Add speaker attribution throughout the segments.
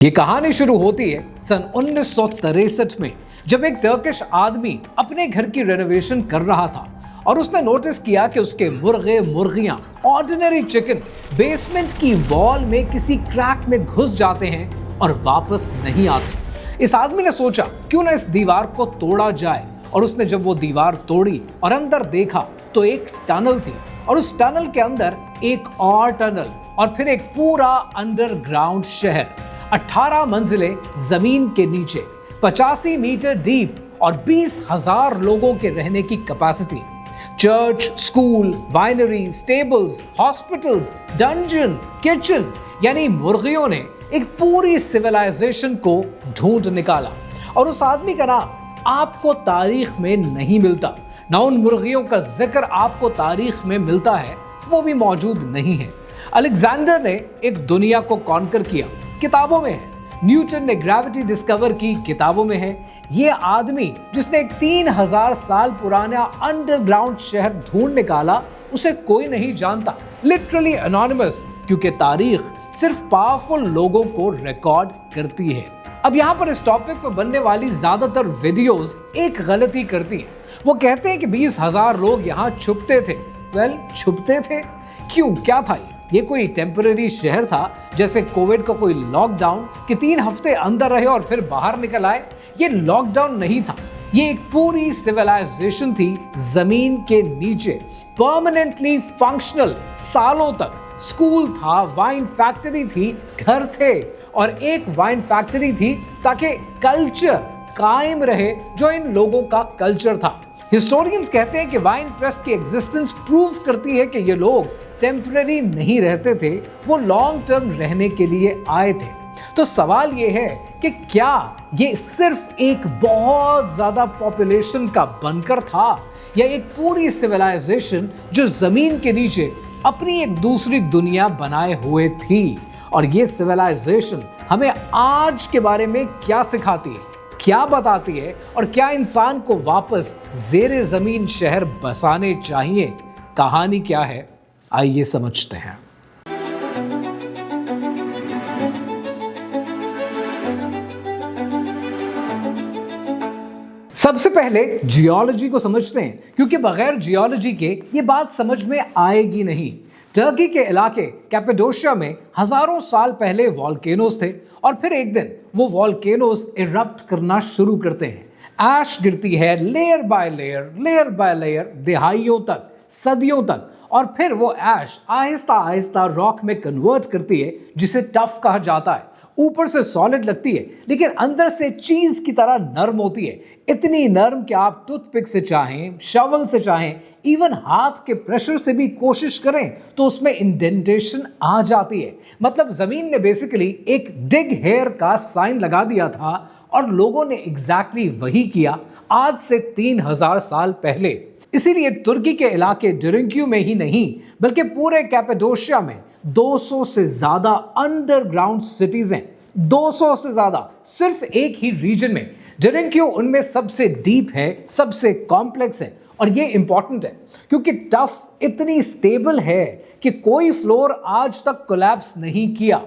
Speaker 1: ये कहानी शुरू होती है सन 1963 में, जब एक टर्किश आदमी अपने घर की रेनोवेशन कर रहा था और उसने नोटिस किया कि उसके मुर्गे मुर्गियां ऑर्डिनरी चिकन बेसमेंट की वॉल में किसी क्रैक में घुस जाते हैं और वापस नहीं आते। इस आदमी ने सोचा क्यों ना इस दीवार को तोड़ा जाए, और उसने जब वो दीवार तोड़ी और अंदर देखा तो एक टनल थी, और उस टनल के अंदर एक और टनल, और फिर एक पूरा अंडरग्राउंड शहर, 18 मंजिलें जमीन के नीचे, 85 मीटर डीप और 20,000 लोगों के रहने की capacity. Church, school, winery, stables, hospitals, dungeon, kitchen, यानी मुर्गियों ने एक पूरी सिविलाइजेशन को ढूंढ निकाला। और उस आदमी का नाम आपको तारीख में नहीं मिलता, ना उन मुर्गियों का जिक्र आपको तारीख में मिलता है, वो भी मौजूद नहीं है। अलेक्जेंडर ने एक दुनिया को कॉन्कर किया, किताबों में है। न्यूटन ने ग्रेविटी डिस्कवर की, किताबों में है। ये आदमी जिसने एक 3000 साल पुराना अंडरग्राउंड शहर ढूंढ निकाला, उसे कोई नहीं जानता, लिटरली एनोनिमस, क्योंकि तारीख सिर्फ पावरफुल लोगों को रिकॉर्ड करती है। अब यहाँ पर इस टॉपिक पर बनने वाली ज्यादातर वीडियोस एक गलती करती है। वो कहते हैं कि 20,000 लोग यहाँ छुपते थे। वेल, छुपते थे क्यों? क्या था ये कोई टेम्पररी शहर था, जैसे कोविड का कोई लॉकडाउन कि 3 हफ्ते अंदर रहे और फिर बाहर निकल आए? ये लॉकडाउन नहीं था, ये एक पूरी सिविलाइजेशन थी जमीन के नीचे, परमानेंटली फंक्शनल। सालों तक स्कूल था, वाइन फैक्ट्री थी, घर थे, और एक वाइन फैक्ट्री थी ताकि कल्चर कायम रहे जो इन लोगों का कल्चर था। हिस्टोरियंस कहते हैं कि वाइन प्रेस की एग्जिस्टेंस प्रूव करती है कि ये लोग टेम्पररी नहीं रहते थे, वो लॉन्ग टर्म रहने के लिए आए थे। तो सवाल ये है कि क्या ये सिर्फ एक बहुत ज्यादा पॉपुलेशन का बनकर था, या एक पूरी सिविलाइजेशन जो जमीन के नीचे अपनी एक दूसरी दुनिया बनाए हुए थी? और ये सिविलाइजेशन हमें आज के बारे में क्या सिखाती है, क्या बताती है, और क्या इंसान को वापस जेरे जमीन शहर बसाने चाहिए? कहानी क्या है, आइए समझते हैं। सबसे पहले जियोलॉजी को समझते हैं, क्योंकि बगैर जियोलॉजी के ये बात समझ में आएगी नहीं। टर्की के इलाके कैपेडोशिया में हजारों साल पहले वॉल्केनोस थे, और फिर एक दिन वो वॉल्केनोस इरप्ट करना शुरू करते हैं। ऐश गिरती है लेयर बाय लेयर, दहाइयों तक, सदियों तक, और फिर वो ऐश आहिस्ता आहिस्ता रॉक में कन्वर्ट करती है, जिसे टफ कहा जाता है। ऊपर से सॉलिड लगती है, लेकिन अंदर से चीज की तरह नरम होती है, इतनी नरम कि आप टूथपिक से चाहें, शवल से चाहें, इवन हाथ के प्रेशर से भी कोशिश करें तो उसमें इंडेंटेशन आ जाती है। मतलब जमीन ने बेसिकली एक डिग हेयर का साइन लगा दिया था, और लोगों ने एग्जैक्टली वही किया आज से 3000 साल पहले। इसीलिए तुर्की के इलाके डिरिंक्यू में ही नहीं, बल्कि पूरे कैपेडोशिया में 200 से ज्यादा अंडरग्राउंड सिटीज हैं। 200 से ज्यादा सिर्फ एक ही रीजन में। डिरिंक्यू उनमें सबसे डीप है, सबसे कॉम्प्लेक्स है, और ये इंपॉर्टेंट है क्योंकि टफ इतनी स्टेबल है कि कोई फ्लोर आज तक कोलैप्स नहीं किया,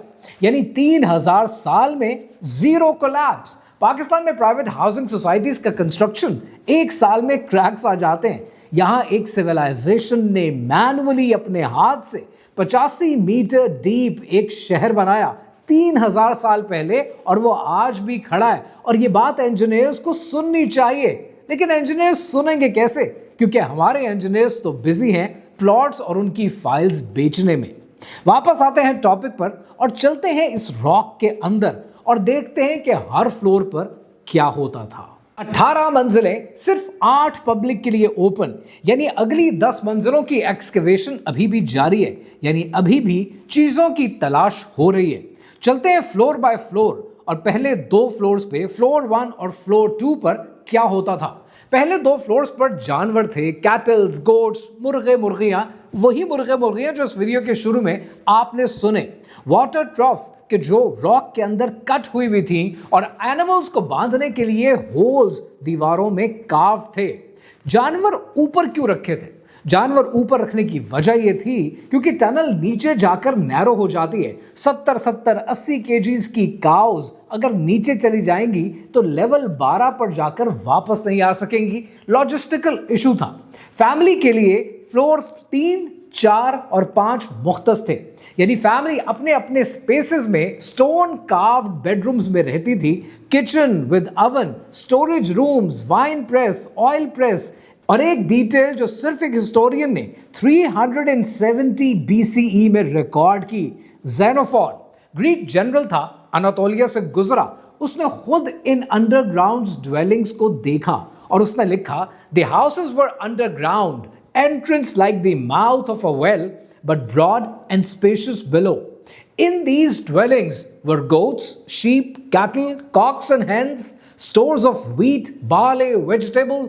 Speaker 1: यानी 3000 साल में जीरो कोलैप्स। पाकिस्तान में प्राइवेट हाउसिंग सोसाइटीज का कंस्ट्रक्शन एक साल में क्रैक्स आ जाते हैं। यहां एक सिविलाइजेशन ने मैनुअली अपने हाथ से 85 मीटर डीप एक शहर बनाया 3000 साल पहले, और वो आज भी खड़ा है। और ये बात इंजीनियर्स को सुननी चाहिए, लेकिन इंजीनियर्स सुनेंगे कैसे? क्योंकि हमारे इंजीनियर्स तो बिजी हैं प्लॉट्स और उनकी फाइल्स बेचने में। वापस आते हैं टॉपिक पर और चलते हैं इस रॉक के अंदर और देखते हैं कि हर फ्लोर पर क्या होता था। 18 मंजिलें, सिर्फ 8 पब्लिक के लिए ओपन, यानी अगली 10 मंजिलों की एक्सकवेशन अभी भी जारी है, यानी अभी भी चीजों की तलाश हो रही है। चलते हैं फ्लोर बाय फ्लोर, और पहले 2 फ्लोर्स पे, फ्लोर 1 और फ्लोर 2 पर क्या होता था। पहले 2 फ्लोर्स पर जानवर थे, कैटल्स, गोट्स, मुर्गे मुर्गियां, वही मुर्गे मुर्गियां जो इस वीडियो के शुरू में आपने सुने। वाटर ट्रफ कि जो रॉक के अंदर कट हुई थी, और एनिमल्स को बांधने के लिए होल्स दीवारों में कार्व थे। जानवर ऊपर क्यों रखे थे? जानवर ऊपर रखने की वजह यह थी क्योंकि टनल नीचे जाकर नैरो हो जाती है। 70-80 केजीज की काउज अगर नीचे चली जाएंगी तो लेवल 12 पर जाकर वापस नहीं आ सकेंगी। लॉजिस्टिकल इशू था। फैमिली के लिए फ्लोर 3, 4 और 5 मुख्तस थे, यानी फैमिली अपने अपने स्पेसेस में स्टोन कार्व्ड बेडरूम्स में रहती थी। Kitchen with oven, storage rooms, wine press, oil press और एक डिटेल जो सिर्फ एक हिस्टोरियन ने 370 BCE में रिकॉर्ड की। ज़ेनोफॉन ग्रीक जनरल था, अनातोलिया से गुजरा। उसने खुद इन अंडरग्राउंड ड्वेलिंग्स को देखा और उसने लिखा, the houses were underground, entrance like the mouth of a well, but broad and spacious below. In these dwellings were goats, sheep, cattle, cocks and hens, stores of wheat, barley, vegetable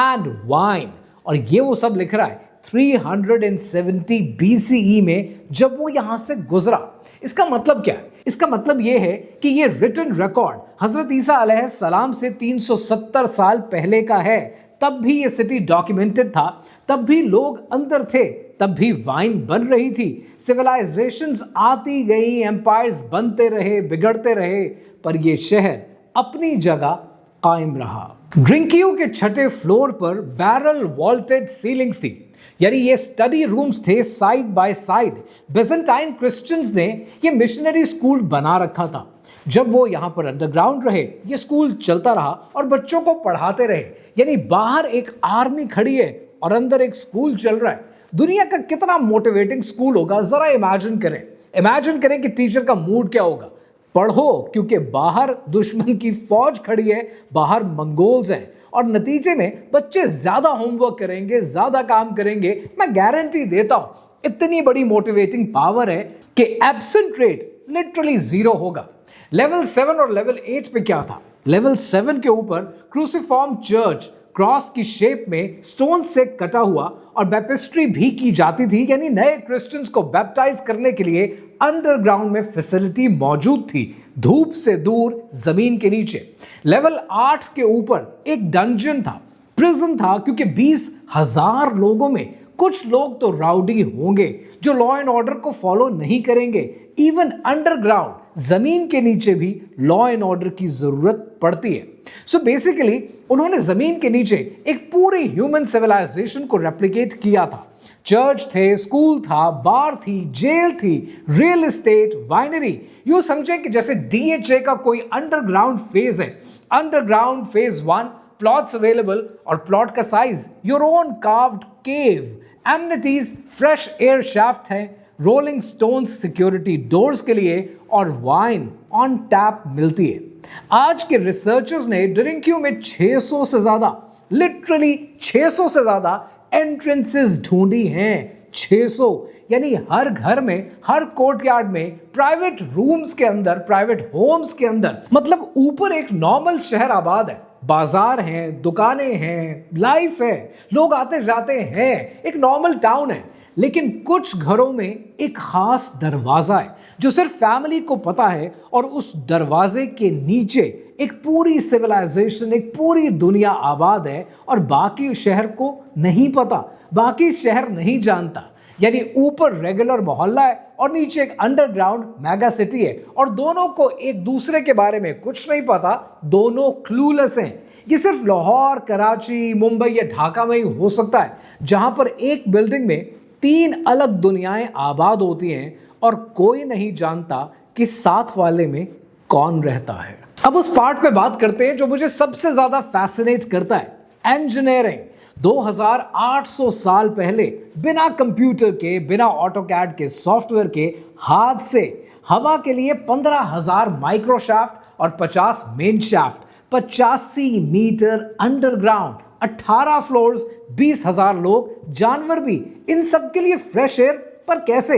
Speaker 1: and wine. और ये वो सब लिख रहा है 370 BCE में जब वो यहां से गुजरा। इसका मतलब क्या है? इसका मतलब ये है कि ये रिटन रिकॉर्ड हजरत ईसा अलैहिस्सलाम से 370 साल पहले का है। तब भी ये सिटी डॉक्यूमेंटेड था, तब भी लोग अंदर थे, तब भी वाइन बन रही थी। सिविलाइजेशंस आती गई, एम्पायर्स बनते रहे, बिगड़ते रहे, पर ये शहर अपनी जगह कायम रहा। ड्रिंकियो के छठे फ्लोर पर बैरल वॉल्टेड सीलिंग्स थी, यानी ये स्टडी रूम्स थे side by side. Byzantine Christians ने ये मिशनरी स्कूल बना रखा था। जब वो यहाँ पर अंडरग्राउंड रहे, ये स्कूल चलता रहा और बच्चों को पढ़ाते रहे। यानी बाहर एक आर्मी खड़ी है और अंदर एक स्कूल चल रहा है। दुनिया का कितना मोटिवेटिंग स्कूल होगा, जरा इमेजिन करें। इमेजिन करें कि टीचर का मूड क्या होगा। पढ़ो, क्योंकि बाहर दुश्मन की फौज खड़ी है, बाहर मंगोल्स हैं और नतीजे में बच्चे ज्यादा होमवर्क करेंगे, ज्यादा काम करेंगे। मैं गारंटी देता हूं इतनी बड़ी मोटिवेटिंग पावर है कि एब्सेंट रेट लिटरली 0 होगा। लेवल 7 और लेवल 8 पे क्या था? लेवल 7 के ऊपर क्रूसिफॉर्म चर्च क्रॉस की शेप में स्टोन से कटा हुआ और बैप्टिस्ट्री भी की जाती थी, यानी नए क्रिश्चियंस को बैप्टाइज करने के लिए अंडरग्राउंड में फैसिलिटी मौजूद थी, धूप से दूर जमीन के नीचे। लेवल 8 के ऊपर एक डंजन था, प्रिजन था, क्योंकि 20,000 लोगों में कुछ लोग तो राउडी होंगे जो लॉ एंड ऑर्डर को फॉलो नहीं करेंगे। इवन अंडरग्राउंड जमीन के नीचे भी लॉ एंड ऑर्डर की जरूरत पड़ती है। सो बेसिकली उन्होंने जमीन के नीचे एक पूरी ह्यूमन सिविलाइजेशन को रेप्लिकेट किया था। चर्च थे, स्कूल था, बार थी, जेल थी, रियल एस्टेट, वाइनरी। यूं समझे कि जैसे DHA का कोई अंडरग्राउंड फेज है। अंडरग्राउंड फेज 1, प्लॉट्स अवेलेबल और प्लॉट का size your own carved cave, amenities, fresh air shaft है, रोलिंग स्टोन्स सिक्योरिटी डोर्स के लिए और वाइन ऑन टैप मिलती है। आज के रिसर्चर्स ने ड्रिंकियो में 600 से ज्यादा, लिटरली 600 से ज्यादा एंट्रेंसेस ढूंढी हैं। 600, यानी हर घर में, हर कोर्टयार्ड में, प्राइवेट रूम्स के अंदर, प्राइवेट होम्स के अंदर। मतलब ऊपर एक नॉर्मल शहर आबाद है, बाजार हैं, दुकानें हैं, लाइफ है, लोग आते जाते हैं, एक नॉर्मल टाउन है। लेकिन कुछ घरों में एक खास दरवाजा है जो सिर्फ फैमिली को पता है, और उस दरवाजे के नीचे एक पूरी सिविलाइजेशन, एक पूरी दुनिया आबाद है और बाकी शहर को नहीं पता, बाकी शहर नहीं जानता। यानी ऊपर रेगुलर मोहल्ला है और नीचे एक अंडरग्राउंड मेगा सिटी है, और दोनों को एक दूसरे के बारे में कुछ नहीं पता, दोनों क्लूलेस हैं। ये सिर्फ लाहौर, कराची, मुंबई या ढाका में ही हो सकता है, जहां पर एक बिल्डिंग में 3 अलग दुनियाएं आबाद होती हैं और कोई नहीं जानता कि साथ वाले में कौन रहता है। अब उस पार्ट पे बात करते हैं जो मुझे सबसे ज्यादा फैसिनेट करता है, इंजीनियरिंग। 2800 साल पहले बिना कंप्यूटर के, बिना ऑटोकैड के, सॉफ्टवेयर के, हाथ से हवा के लिए 15,000 माइक्रोशाफ्ट और 50 main shaft, 85 metre underground, 18 floors, 20,000 लोग, जानवर भी, इन सब के लिए फ्रेश एयर। पर कैसे?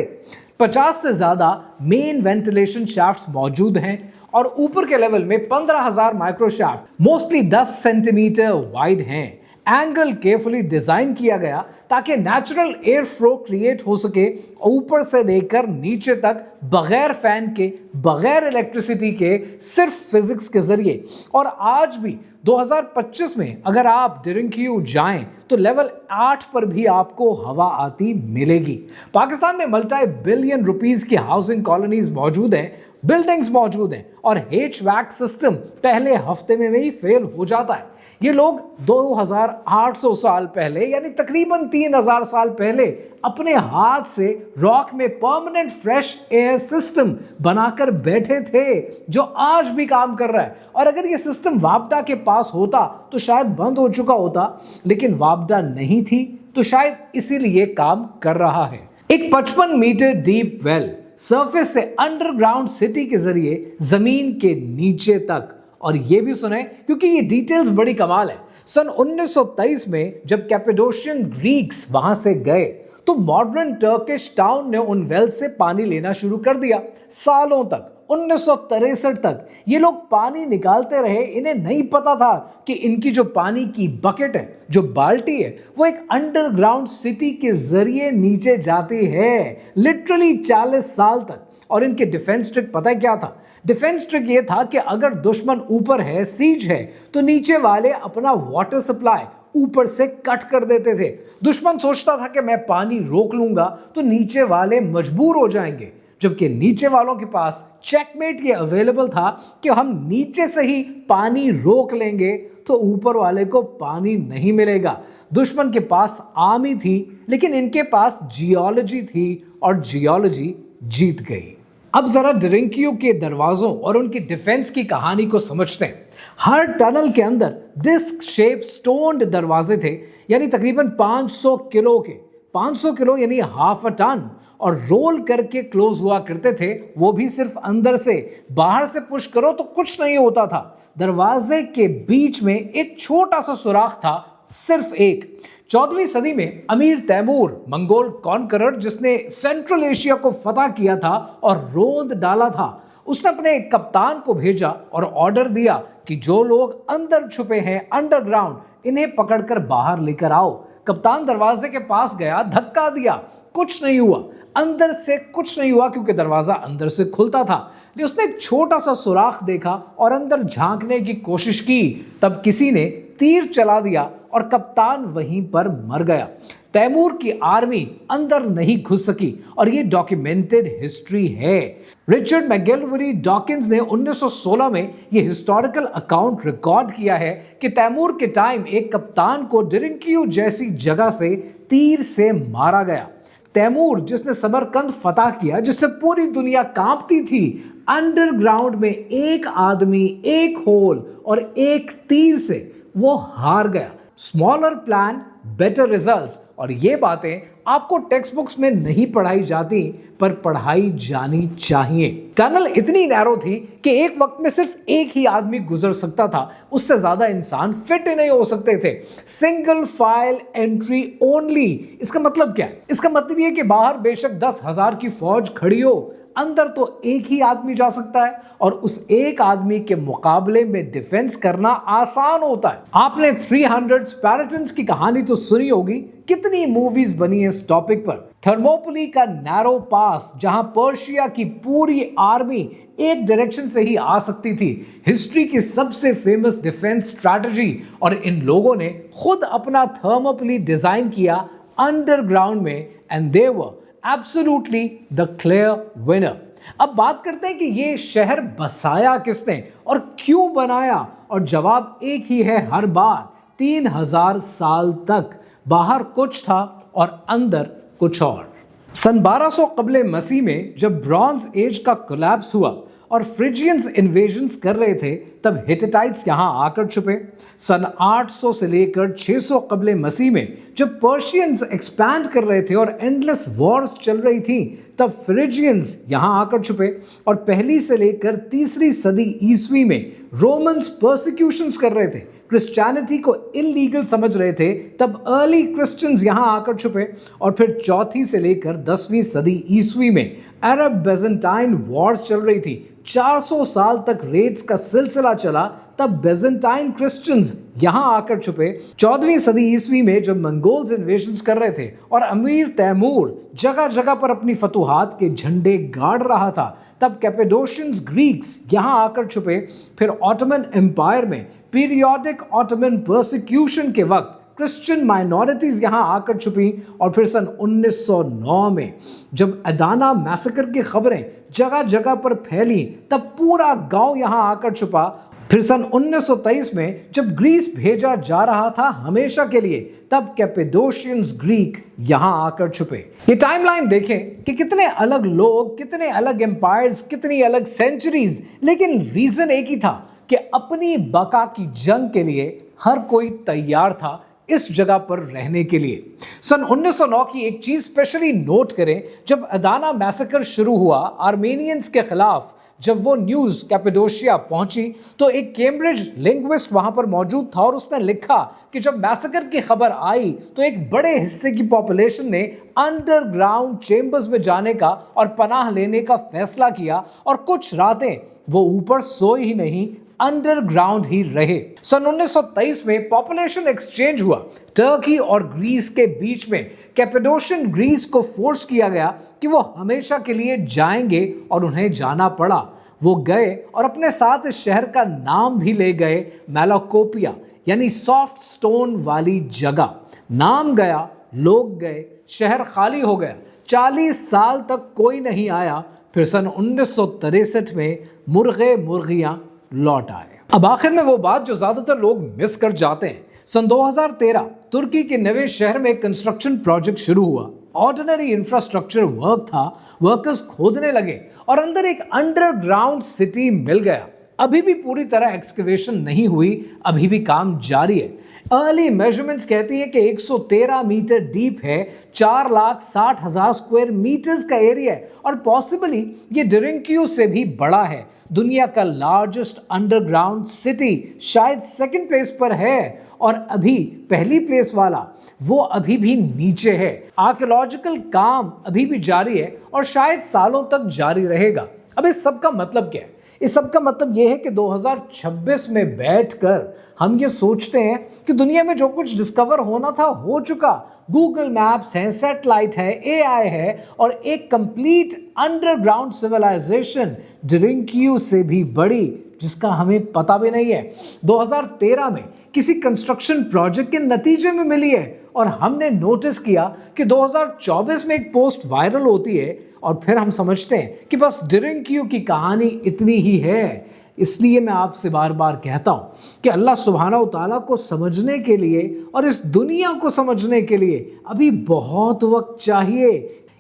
Speaker 1: 50 से ज्यादा मेन वेंटिलेशन शाफ्ट्स मौजूद हैं और ऊपर के लेवल में 15,000 माइक्रोशाफ्ट मोस्टली 10 सेंटीमीटर वाइड हैं। एंगल केयरफुली डिजाइन किया गया ताकि नेचुरल एयर फ्लो क्रिएट हो सके, ऊपर से लेकर नीचे तक, बगैर फैन के, बगैर इलेक्ट्रिसिटी के, सिर्फ फिजिक्स के जरिए। और आज भी 2025 में अगर आप डिरिंक्यू जाएं तो लेवल 8 पर भी आपको हवा आती मिलेगी। पाकिस्तान में मल्टी बिलियन रुपीस की हाउसिंग कॉलोनीज मौजूद हैं, बिल्डिंग्स मौजूद हैं, और HVAC सिस्टम पहले हफ्ते में ही फेल हो जाता है। ये लोग 2800 साल पहले यानी तकरीबन 3000 साल पहले अपने हाथ से रॉक में परमानेंट फ्रेश एयर सिस्टम बनाकर बैठे थे, जो आज भी काम कर रहा है। और अगर ये सिस्टम वापडा के पास होता तो शायद बंद हो चुका होता, लेकिन वापडा नहीं थी तो शायद इसीलिए काम कर रहा है। एक 55 मीटर डीप वेल सरफेस से अंडरग्राउंड सिटी के जरिए जमीन के नीचे तक। और ये भी सुने क्योंकि ये डिटेल्स बड़ी कमाल है। सन 1923 में जब कैपेडोशियन ग्रीक्स वहां से गए तो मॉडर्न टर्किश टाउन ने उन वेल से पानी लेना शुरू कर दिया। सालों तक 1963 तक ये लोग पानी निकालते रहे। इन्हें नहीं पता था कि इनकी जो पानी की बकेट है, जो बाल्टी है, वो एक अंडरग्राउंड सिटी के जरिए नीचे जाती है, लिटरली 40 साल तक। और इनके डिफेंस ट्रिक पता है क्या था? डिफेंस ट्रिक ये था कि अगर दुश्मन ऊपर है, सीज है, तो नीचे वाले अपना वाटर सप्लाई ऊपर से कट कर देते थे। दुश्मन सोचता था कि मैं पानी रोक लूंगा तो नीचे वाले मजबूर हो जाएंगे, जबकि नीचे वालों के पास चेकमेट ये अवेलेबल था कि हम नीचे से ही पानी रोक लेंगे तो ऊपर वाले को पानी नहीं मिलेगा। दुश्मन के पास आर्मी थी, लेकिन इनके पास जियोलॉजी थी और जियोलॉजी जीत गई। अब जरा डिरिंक्यू के दरवाजों और उनकी डिफेंस की कहानी को समझते हैं। हर टनल के अंदर डिस्क शेप स्टोन्ड दरवाजे थे, यानी तकरीबन 500 किलो के, 500 किलो यानी हाफ अ टन, और रोल करके क्लोज हुआ करते थे। वो भी सिर्फ अंदर से, बाहर से पुश करो तो कुछ नहीं होता था। दरवाजे के बीच में एक छोटा सा सुराख था, सिर्फ एक। 14वीं सदी में अमीर तैमूर, मंगोल कॉन्करर, जिसने सेंट्रल एशिया को फतह किया था और रोंद डाला था, उसने अपने एक कप्तान को भेजा और ऑर्डर दिया कि जो लोग अंदर छुपे हैं अंडरग्राउंड, इन्हें पकड़कर बाहर लेकर आओ। कप्तान दरवाजे के पास गया, धक्का दिया, कुछ नहीं हुआ, अंदर से कुछ नहीं हुआ, क्योंकि दरवाजा अंदर से खुलता था। लेकिन उसने एक छोटा सा सुराख देखा और अंदर झांकने की कोशिश की। तब किसी ने तीर चला दिया और कप्तान वहीं पर मर गया। तैमूर की आर्मी अंदर नहीं घुस सकी और ये डॉक्यूमेंटेड हिस्ट्री है। रिचर्ड मैगेलवरी डॉकिंस ने 1916 में ये हिस्टोरिकल अकाउंट रिकॉर्ड किया है कि तैमूर के टाइम एक कप्तान को डिरिंक्यू जैसी जगह से तीर से मारा गया। तैमूर, जिसने समरकंद फतह किया, जिससे पूरी दुनिया कांपती थी, अंडरग्राउंड में एक आदमी, एक होल और एक तीर से वो हार गया। Smaller plan, better results. और ये बातें आपको टेक्स्ट बुक्स में नहीं पढ़ाई जाती, पर पढ़ाई जानी चाहिए। टनल इतनी नैरो थी कि एक वक्त में सिर्फ एक ही आदमी गुजर सकता था, उससे ज्यादा इंसान फिट नहीं हो सकते थे। Single file entry only. इसका मतलब क्या है? इसका मतलब ये कि बाहर बेशक 10,000 की फौज खड़ी हो, अंदर तो एक ही आदमी जा सकता है, और उस एक आदमी के मुकाबले में डिफेंस करना आसान होता है। आपने 300 स्पैरेटन्स की कहानी तो सुनी होगी, कितनी मूवीज बनी है इस टॉपिक पर। थर्मोपली का नैरो पास, जहां पर्शिया की पूरी आर्मी एक डायरेक्शन से ही आ सकती थी, हिस्ट्री की सबसे फेमस डिफेंस स्ट्रैटेजी। और इन लोगों ने खुद अपना थर्मोपली डिजाइन किया अंडरग्राउंड में, and they were absolutely the clear winner. अब बात करते हैं कि ये शहर बसाया किसने और क्यों बनाया, और जवाब एक ही है हर बार, 3000 साल तक बाहर कुछ था और अंदर कुछ और। सन 1200 कबले मसीह में जब ब्रॉन्ज एज का कोलैप्स हुआ और फ्रिजियंस इन्वेजन्स कर रहे थे, तब हिटिटाइट्स यहां आकर छुपे। सन 800 से लेकर 600 कबले मसीह में जब पर्शियंस एक्सपैंड कर रहे थे और एंडलेस वॉर्स चल रही थी, तब फ्रिजियंस यहां आकर छुपे। और पहली से लेकर तीसरी सदी ईस्वी में रोमन्स परसिक्यूशंस कर रहे थे, क्रिश्चियनिटी को इलीगल समझ रहे थे, तब अर्ली क्रिश्चियंस यहां आकर छुपे। और फिर चौथी से लेकर 10वीं सदी ईस्वी में अरब बेजेंटाइन वॉर्स चल रही थी, 400 साल तक रेड्स का सिलसिला चला, तब बेजेंटाइन क्रिश्चियंस यहाँ आकर छुपे। 14वीं सदी ईस्वी में जब मंगोल्स इन्वेजन्स कर रहे थे और अमीर तैमूर जगह जगह पर अपनी फतुहात के झंडे गाड़ रहा था, तब कैपेडोशियंस ग्रीक्स यहाँ आकर छुपे। फिर ऑटोमन एम्पायर में पीरियोडिक ऑटोमन परसिक्यूशन के वक्त क्रिश्चियन माइनॉरिटीज यहां आकर छुपी। और फिर सन 1909 में जब अदाना मैसेकर की खबरें जगह जगह पर फैली, तब पूरा गांव यहां आकर छुपा। फिर सन 1923 में जब ग्रीस भेजा जा रहा था हमेशा के लिए, तब कैपेडोशियंस ग्रीक यहां आकर छुपे। ये टाइमलाइन देखें कि कितने अलग लोग, कितने अलग एम्पायर्स, कितनी अलग सेंचुरीज, लेकिन रीजन एक ही था कि अपनी बका की जंग के लिए हर कोई तैयार था इस जगह पर रहने के लिए। सन 1909 की एक चीज स्पेशली नोट करें, जब अदाना मैसेकर शुरू हुआ आर्मेनियंस के खिलाफ, जब वो न्यूज कैपेडोशिया पहुंची तो एक कैम्ब्रिज लिंग्विस्ट वहां पर मौजूद था और उसने लिखा कि जब मैसेकर की खबर आई तो एक बड़े हिस्से की पॉपुलेशन ने अंडरग्राउंड चेंबर्स में जाने का और पनाह लेने का फैसला किया और कुछ रातें वो ऊपर सोए ही नहीं, अंडरग्राउंड ही रहे। सन 1923 में पॉपुलेशन एक्सचेंज हुआ। टर्की और ग्रीस के बीच में कैपेडोशियन ग्रीस को फोर्स किया गया कि वो हमेशा के लिए जाएंगे और उन्हें जाना पड़ा। वो गए और अपने साथ इस शहर का नाम भी ले गए, मैलाकोपिया, यानी सॉफ्ट स्टोन वाली जगह। नाम गया, लोग गए, शहर खाली हो गया। 40 साल तक कोई नहीं आया। फिर सन 1963 में मुर्गे मुर्गियां लौट आए। अब आखिर में वो बात जो ज्यादातर लोग मिस कर जाते हैं, सन 2013 तुर्की के नए शहर में कंस्ट्रक्शन प्रोजेक्ट शुरू हुआ। ऑर्डिनरी इंफ्रास्ट्रक्चर वर्क था, वर्कर्स खोदने लगे और अंदर एक अंडरग्राउंड सिटी मिल गया। अभी भी पूरी तरह एक्सकवेशन नहीं हुई, अभी भी काम जारी है। अर्ली मेजरमेंट्स कहती है कि 113 मीटर डीप है, 4,60,000 स्क्वायर मीटर्स का एरिया है और पॉसिबली ये डिरिंक्यू से भी बड़ा है। दुनिया का लार्जेस्ट अंडरग्राउंड सिटी शायद सेकंड प्लेस पर है और अभी पहली प्लेस वाला वो अभी भी नीचे है। आर्कियोलॉजिकल काम अभी भी जारी है और शायद सालों तक जारी रहेगा। अब इस सब का मतलब क्या है? इस सब का मतलब यह है कि 2026 में बैठकर हम ये सोचते हैं कि दुनिया में जो कुछ डिस्कवर होना था हो चुका। गूगल मैप्स हैं, सैटेलाइट है, एआई है और एक कंप्लीट अंडरग्राउंड सिविलाइजेशन डिरिंक्यू से भी बड़ी, जिसका हमें पता भी नहीं है। 2013 में किसी कंस्ट्रक्शन प्रोजेक्ट के नतीजे में मिली है और हमने नोटिस किया कि 2024 में एक पोस्ट वायरल होती है और फिर हम समझते हैं कि बस डिरिंक्यू की कहानी इतनी ही है। इसलिए मैं आपसे बार बार कहता हूं कि अल्लाह सुब्हानहू तआला को समझने के लिए और इस दुनिया को समझने के लिए अभी बहुत वक्त चाहिए।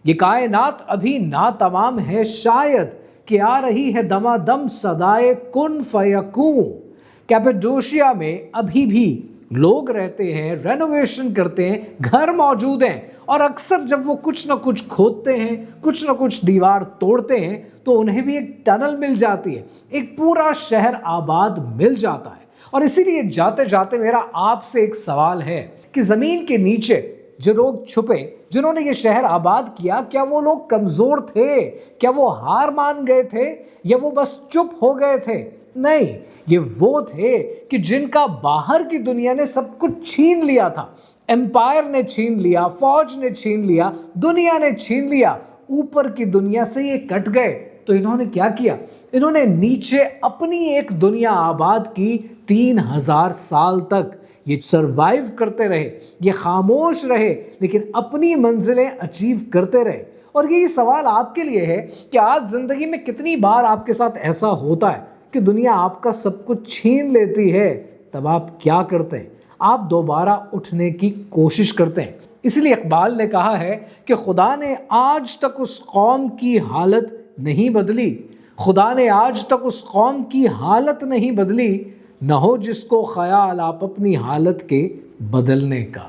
Speaker 1: ये कायनात अभी ना तमाम है शायद कि आ रही है दमादम सदाए कुन फयकून। कैपेडोशिया में अभी भी लोग रहते हैं, रेनोवेशन करते हैं, घर मौजूद हैं और अक्सर जब वो कुछ ना कुछ खोदते हैं, कुछ ना कुछ दीवार तोड़ते हैं तो उन्हें भी एक टनल मिल जाती है, एक पूरा शहर आबाद मिल जाता है। और इसीलिए जाते जाते मेरा आपसे एक सवाल है कि ज़मीन के नीचे जो लोग छुपे, जिन्होंने ये शहर आबाद किया, क्या वो लोग कमज़ोर थे? क्या वो हार मान गए थे या वो बस चुप हो गए थे? नहीं, ये वो थे कि जिनका बाहर की दुनिया ने सब कुछ छीन लिया था। एम्पायर ने छीन लिया, फौज ने छीन लिया, दुनिया ने छीन लिया, ऊपर की दुनिया से ये कट गए। तो इन्होंने क्या किया? इन्होंने नीचे अपनी एक दुनिया आबाद की। 3000 साल तक ये सरवाइव करते रहे, ये खामोश रहे, लेकिन अपनी मंजिलें अचीव करते रहे। और यही सवाल आपके लिए है कि आज जिंदगी में कितनी बार आपके साथ ऐसा होता है कि दुनिया आपका सब कुछ छीन लेती है, तब आप क्या करते हैं? आप दोबारा उठने की कोशिश करते हैं। इसलिए इकबाल ने कहा है कि खुदा ने आज तक उस कौम की हालत नहीं बदली, खुदा ने आज तक उस कौम की हालत नहीं बदली, न हो जिसको ख्याल आप अपनी हालत के बदलने का।